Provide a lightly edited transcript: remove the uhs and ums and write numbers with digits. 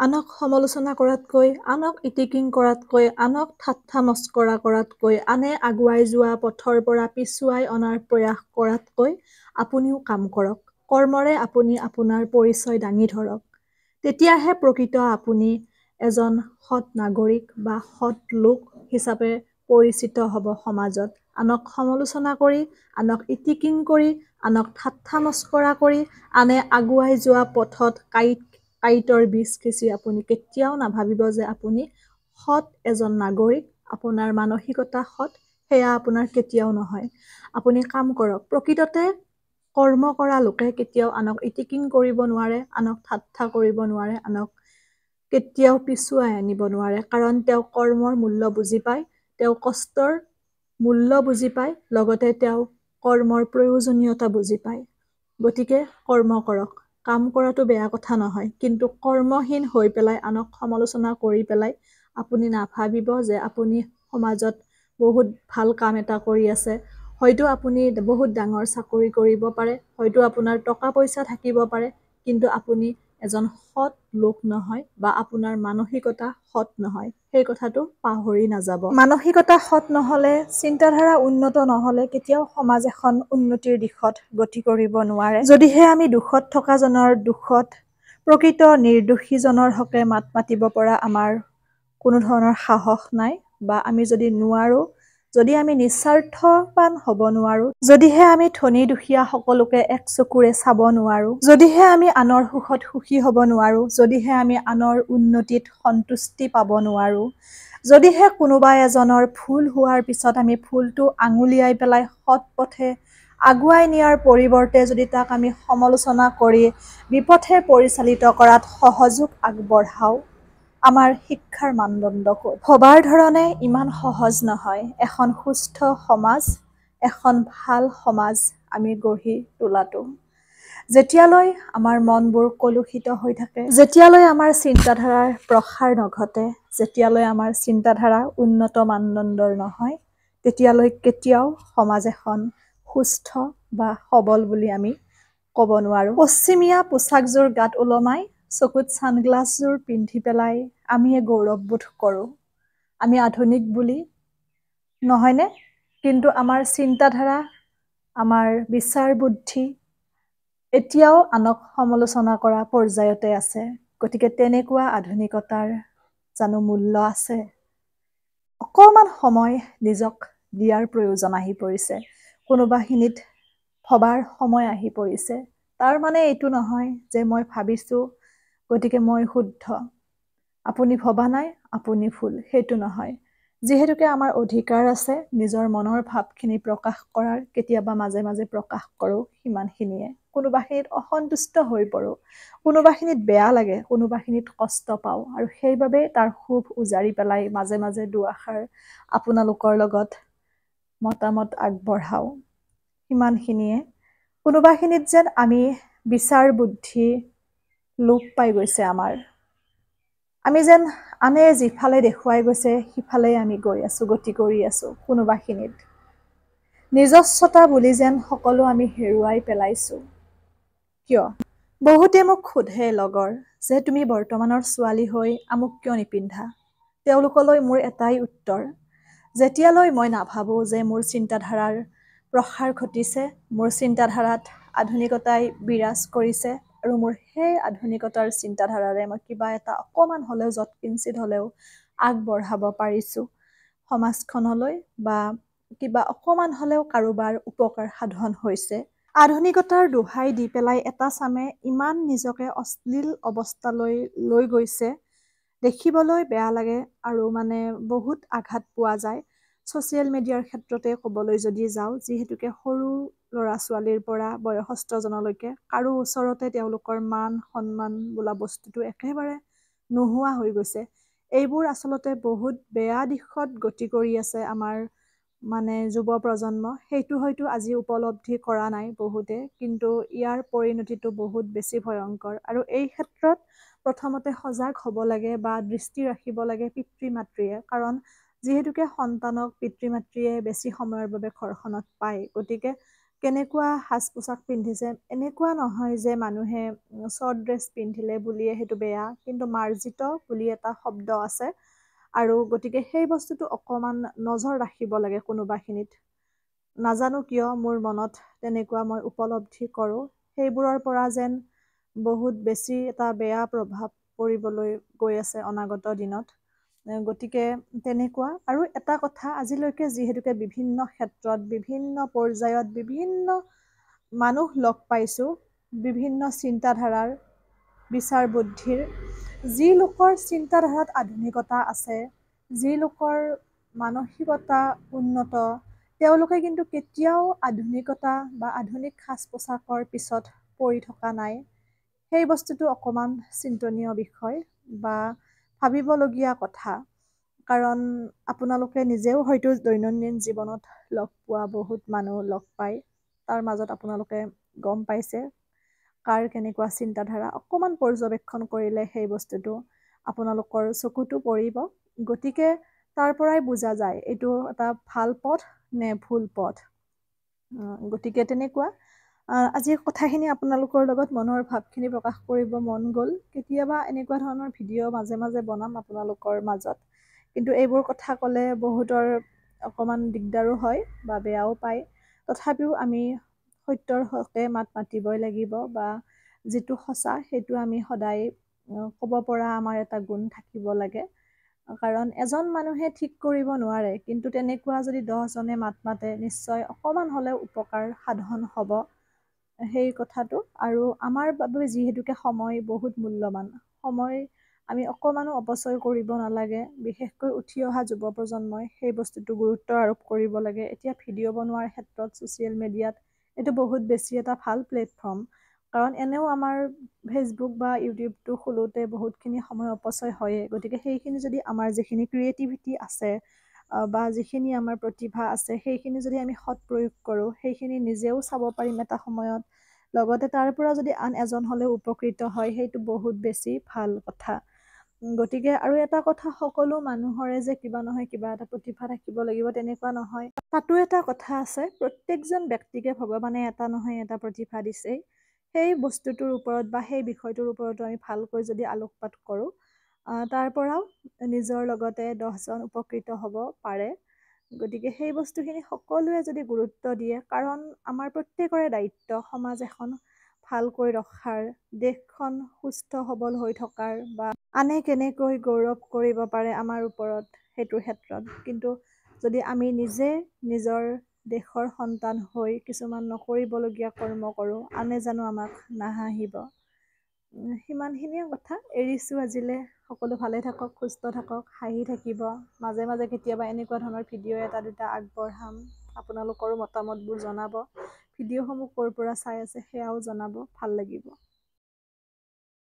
আনক সমালোচনা কৰাতকৈ, আনক ইটিকিং কৰাতকৈ, আনক ঠাট্টা মস্কৰা কৰাতকৈ, আনে আগুৱাই যোৱা পথৰ পৰা পিছুৱাই অনাৰ প্ৰয়াস কৰাতকৈ আপুনিও কাম কৰক। কৰ্মৰে আপুনি আপোনাৰ পৰিচয় দাঙি ধৰক। তেতিয়াহে প্ৰকৃত আপুনি এজন সৎ নাগৰিক বা সৎ লোক হিচাপে পৰিচিত হ'ব সমাজত। আনক সমালোচনা কৰি, আনক ইটিকিং কৰি, আনক ঠাট্টা মস্কৰা কৰি, আনে আগুৱাই যোৱা পথত কাঁইটৰ বীজ সিঁচি আপুনি কেতিয়াও নাভাবিব যে আপুনি সৎ এজন নাগৰিক, আপোনাৰ মানসিকতা সৎ, সেয়া আপোনাৰ কেতিয়াও নহয়। আপুনি কাম কৰক। প্ৰকৃততে কৰ্ম কৰা লোকে কেতিয়াও আনক ইটিকিং কৰিব নোৱাৰে, আনক ঠাট্টা কৰিব নোৱাৰে, আনক কেতিয়াও পিছুৱাই আনিব নোৱাৰে। কাৰণ তেওঁ কৰ্মৰ মূল্য বুজি পায়, তেওঁ কষ্টৰ মূল্য বুজি পায়, লগতে তেওঁ কৰ্মৰ প্ৰয়োজনীয়তা বুজি পায়। গতিকে কৰ্ম কৰক। কাম কৰাটো বেয়া কথা নহয়, কিন্তু কৰ্মহীন হৈ পেলাই আনক সমালোচনা কৰি পেলাই আপুনি নাভাবিব যে আপুনি সমাজত বহুত ভাল কাম এটা কৰি আছে। হয়তো আপুনি বহুত ডাঙৰ চাকৰি কৰিব পাৰে, হয়তো আপোনাৰ টকা পইচা থাকিব পাৰে, কিন্তু আপুনি এজন সৎ লোক নহয় বা আপোনাৰ মানসিকতা সৎ নহয়। সেই কথাটো পাহৰি নাযাব। মানসিকতা সৎ নহ'লে, চিন্তাধাৰা উন্নত নহ'লে কেতিয়াও সমাজ এখন উন্নতিৰ দিশত গতি কৰিব নোৱাৰে। যদিহে আমি দুখত থকা জনৰ দুখত, প্ৰকৃত নিৰ্দোষীজনৰ হকে মাত মাতিব পৰা আমাৰ কোনো ধৰণৰ সাহস নাই, বা আমি যদি নোৱাৰো, যদি আমি নিস্বাৰ্থবান হ'ব নোৱাৰো, যদিহে আমি ধনী দুখীয়া সকলোকে এক চকুৰে চাব নোৱাৰো, যদিহে আমি আনৰ সুখত সুখী হ'ব নোৱাৰো, যদিহে আমি আনৰ উন্নতিত সন্তুষ্টি পাব নোৱাৰো, যদিহে কোনোবা এজনৰ ভুল হোৱাৰ পিছত আমি ভুলটো আঙুলিয়াই পেলাই সৎ পথে আগুৱাই নিয়াৰ পৰিৱৰ্তে যদি তাক আমি সমালোচনা কৰি বিপথে পৰিচালিত কৰাত সহযোগ আগবঢ়াও, আমাৰ শিক্ষাৰ মানদণ্ড ক'ত? ভবাৰ ধৰণে ইমান সহজ নহয় এখন সুস্থ সমাজ, এখন ভাল সমাজ আমি গঢ়ি তোলাটো। যেতিয়ালৈ আমাৰ মনবোৰ কলুষিত হৈ থাকে, যেতিয়ালৈ আমাৰ চিন্তাধাৰাৰ প্ৰসাৰ নঘটে, যেতিয়ালৈ আমাৰ চিন্তাধাৰা উন্নত মানদণ্ডৰ নহয়, তেতিয়ালৈ কেতিয়াও সমাজ এখন সুস্থ বা সবল বুলি আমি ক'ব নোৱাৰো। পশ্চিমীয়া পোচাকযোৰ গাত ওলমাই, চকুত ছানগ্লাছযোৰ পিন্ধি পেলাই আমিয়ে গৌৰৱবোধ কৰোঁ, আমি আধুনিক বুলি, নহয়নে? কিন্তু আমাৰ চিন্তাধাৰা, আমাৰ বিচাৰ বুদ্ধি এতিয়াও আনক সমালোচনা কৰা পৰ্যায়তে আছে। গতিকে তেনেকুৱা আধুনিকতাৰ জানো মূল্য আছে? অকণমান সময় নিজক দিয়াৰ প্ৰয়োজন আহি পৰিছে। কোনোবাখিনিত ভবাৰ সময় আহি পৰিছে। তাৰ মানে এইটো নহয় যে মই ভাবিছোঁ গতিকে মই শুদ্ধ, আপুনি ভবা নাই আপুনি ভুল, সেইটো নহয়। যিহেতুকে আমাৰ অধিকাৰ আছে নিজৰ মনৰ ভাৱখিনি প্ৰকাশ কৰাৰ, কেতিয়াবা মাজে মাজে প্ৰকাশ কৰোঁ, সিমানখিনিয়ে। কোনোবাখিনিত অসন্তুষ্ট হৈ পৰোঁ, কোনোবাখিনিত বেয়া লাগে, কোনোবাখিনিত কষ্ট পাওঁ, আৰু সেইবাবে তাৰ সুখ উজাৰি পেলাই মাজে মাজে দুআষাৰ আপোনালোকৰ লগত মতামত আগবঢ়াওঁ, সিমানখিনিয়ে। কোনোবাখিনিত যেন আমি বিচাৰ বুদ্ধি লোপ পাই গৈছে আমাৰ, আমি যেন আনে যিফালে দেখুৱাই গৈছে সিফালেই আমি গৈ আছোঁ, গতি কৰি আছোঁ। কোনোবাখিনিত নিজস্বতা বুলি যেন সকলো আমি হেৰুৱাই পেলাইছোঁ। কিয়? বহুতে মোক সোধে লগৰ, যে তুমি বৰ্তমানৰ ছোৱালী হৈ আমুক কিয় নিপিন্ধা? তেওঁলোকলৈ মোৰ এটাই উত্তৰ, যেতিয়ালৈ মই নাভাবোঁ যে মোৰ চিন্তাধাৰাৰ প্ৰসাৰ ঘটিছে, মোৰ চিন্তাধাৰাত আধুনিকতাই বিৰাজ কৰিছে, আৰু মোৰ সেই আধুনিকতাৰ চিন্তাধাৰাৰে মই কিবা এটা অকণমান হ'লেও যৎকিঞ্চিত হ'লেও আগবঢ়াব পাৰিছোঁ সমাজখনলৈ, বা কিবা অকণমান হ'লেও কাৰোবাৰ উপকাৰ সাধন হৈছে। আধুনিকতাৰ দোহাই দি পেলাই এটা চামে ইমান নিজকে অশ্লীল অৱস্থালৈ লৈ গৈছে, দেখিবলৈ বেয়া লাগে আৰু মানে বহুত আঘাত পোৱা যায়। ছ'চিয়েল মিডিয়াৰ ক্ষেত্ৰতে ক'বলৈ যদি যাওঁ, যিহেতুকে সৰু ল'ৰা ছোৱালীৰ পৰা বয়সস্থজনলৈকে কাৰো ওচৰতে তেওঁলোকৰ মান সন্মান বোলা বস্তুটো একেবাৰে নোহোৱা হৈ গৈছে। এইবোৰ আচলতে বহুত বেয়া দিশত গতি কৰি আছে আমাৰ মানে যুৱ প্ৰজন্ম। সেইটো হয়তো আজি উপলব্ধি কৰা নাই বহুতে, কিন্তু ইয়াৰ পৰিণতিটো বহুত বেছি ভয়ংকৰ। আৰু এই ক্ষেত্ৰত প্ৰথমতে সজাগ হ'ব লাগে বা দৃষ্টি ৰাখিব লাগে পিতৃ মাতৃয়ে, কাৰণ যিহেতুকে সন্তানক পিতৃ মাতৃয়ে বেছি সময়ৰ বাবে ঘৰখনত পায়, গতিকে কেনেকুৱা সাজ পোছাক পিন্ধিছে। এনেকুৱা নহয় যে মানুহে শ্বৰ্ট ড্ৰেছ পিন্ধিলে বুলিয়ে সেইটো বেয়া, কিন্তু মাৰ্জিত বুলি এটা শব্দ আছে, আৰু গতিকে সেই বস্তুটো অকণমান নজৰ ৰাখিব লাগে কোনোবাখিনিত। নাজানো কিয় মোৰ মনত তেনেকুৱা মই উপলব্ধি কৰোঁ। সেইবোৰৰ পৰা যেন বহুত বেছি এটা বেয়া প্ৰভাৱ পৰিবলৈ গৈ আছে অনাগত দিনত। গতিকে তেনেকুৱা। আৰু এটা কথা, আজিলৈকে যিহেতুকে বিভিন্ন ক্ষেত্ৰত, বিভিন্ন পৰ্যায়ত বিভিন্ন মানুহ লগ পাইছোঁ, বিভিন্ন চিন্তাধাৰাৰ, বিচাৰ বুদ্ধিৰ, যি লোকৰ চিন্তাধাৰাত আধুনিকতা আছে, যি লোকৰ মানসিকতা উন্নত, তেওঁলোকে কিন্তু কেতিয়াও আধুনিকতা বা আধুনিক সাজ পোছাকৰ পিছত পৰি থকা নাই। সেই বস্তুটো অকণমান চিন্তনীয় বিষয় বা ভাবিবলগীয়া কথা। কাৰণ আপোনালোকে নিজেও হয়তো দৈনন্দিন জীৱনত লগ পোৱা বহুত মানুহ লগ পায়, তাৰ মাজত আপোনালোকে গম পাইছে কাৰ কেনেকুৱা চিন্তাধাৰা। অকণমান পৰ্যবেক্ষণ কৰিলে সেই বস্তুটো আপোনালোকৰ চকুতো পৰিব। গতিকে তাৰ পৰাই বুজা যায় এইটো এটা ভাল পথ নে ভুল পথ। গতিকে তেনেকুৱা। আজিৰ কথাখিনি আপোনালোকৰ লগত মনৰ ভাৱখিনি প্ৰকাশ কৰিব মন গ'ল। কেতিয়াবা এনেকুৱা ধৰণৰ ভিডিঅ' মাজে মাজে বনাম আপোনালোকৰ মাজত, কিন্তু এইবোৰ কথা ক'লে বহুতৰ অকণমান দিগদাৰো হয় বা বেয়াও পায়। তথাপিও আমি সত্যৰ হকে মাত মাতিবই লাগিব, বা যিটো সঁচা সেইটো আমি সদায় ক'ব পৰা আমাৰ এটা গুণ থাকিব লাগে। কাৰণ এজন মানুহে ঠিক কৰিব নোৱাৰে, কিন্তু তেনেকুৱা যদি 10জনে মাত মাতে নিশ্চয় অকণমান হ'লেও উপকাৰ সাধন হ'ব সেই কথাটো। আৰু আমাৰ বাবে যিহেতুকে সময় বহুত মূল্যৱান, সময় আমি অকণমানো অপচয় কৰিব নালাগে। বিশেষকৈ উঠি অহা যুৱ প্ৰজন্মই সেই বস্তুটো গুৰুত্ব আৰোপ কৰিব লাগে। এতিয়া ভিডিঅ' বনোৱাৰ ক্ষেত্ৰত ছ'চিয়েল মিডিয়াত এইটো বহুত বেছি এটা ভাল প্লেটফৰ্ম। কাৰণ এনেও আমাৰ ফেচবুক বা ইউটিউবটো খোলোতে বহুতখিনি সময় অপচয় হয়েই। গতিকে সেইখিনি যদি আমাৰ যিখিনি ক্ৰিয়েটিভিটি আছে বা যিখিনি আমাৰ প্ৰতিভা আছে, সেইখিনি যদি আমি সৎ প্ৰয়োগ কৰোঁ, সেইখিনি নিজেও চাব পাৰিম এটা সময়ত, লগতে তাৰ পৰা যদি আন এজন হ'লেও উপকৃত হয়, সেইটো বহুত বেছি ভাল কথা। গতিকে আৰু এটা কথা, সকলো মানুহৰে যে কিবা নহয় কিবা এটা প্ৰতিভা থাকিব লাগিব তেনেকুৱা নহয়। তাতো এটা কথা আছে, প্ৰত্যেকজন ব্যক্তিকে ভগৱানে এটা নহয় এটা প্ৰতিভা দিছেই। সেই বস্তুটোৰ ওপৰত বা সেই বিষয়টোৰ ওপৰতো আমি ভালকৈ যদি আলোকপাত কৰোঁ, তাৰ পৰাও নিজৰ লগতে 10জন উপকৃত হ'ব পাৰে। গতিকে সেই বস্তুখিনি সকলোৱে যদি গুৰুত্ব দিয়ে, কাৰণ আমাৰ প্ৰত্যেকৰে দায়িত্ব সমাজ এখন ভালকৈ ৰখাৰ, দেশখন সুস্থ সবল হৈ থকাৰ, বা আনে কেনেকৈ গৌৰৱ কৰিব পাৰে আমাৰ ওপৰত সেইটোৰ ক্ষেত্ৰত। কিন্তু যদি আমি নিজে নিজৰ দেশৰ সন্তান হৈ কিছুমান নকৰিবলগীয়া কৰ্ম কৰোঁ, আনে জানো আমাক নাহাঁহিব। সিমানখিনিয়ে কথা। এৰিছোঁ আজিলৈ। সকলো ভালে থাকক, সুস্থ থাকক, হাঁহি থাকিব। মাজে মাজে কেতিয়াবা এনেকুৱা ধৰণৰ ভিডিঅ' এটা দুটা আগবঢ়াম। আপোনালোকৰো মতামতবোৰ জনাব। ভিডিঅ'সমূহ ক'ৰ পৰা চাই আছে সেয়াও জনাব, ভাল লাগিব।